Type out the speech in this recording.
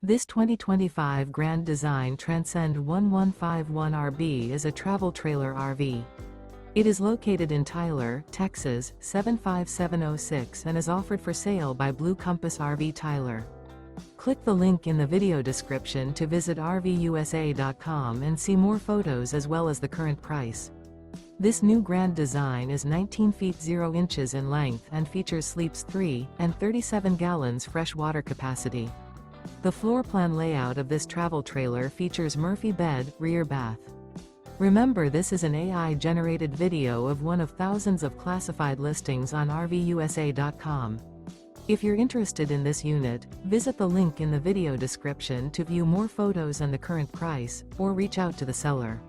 This 2025 Grand Design Transcend One 151RB is a travel trailer RV. It is located in Tyler, Texas, 75706 and is offered for sale by Blue Compass RV Tyler. Click the link in the video description to visit RVUSA.com and see more photos as well as the current price. This new Grand Design is 19 feet 0 inches in length and features sleeps 3 and 37 gallons fresh water capacity. The floor plan layout of this travel trailer features Murphy bed, rear bath. Remember, this is an AI-generated video of one of thousands of classified listings on RVUSA.com. If you're interested in this unit, visit the link in the video description to view more photos and the current price, or reach out to the seller.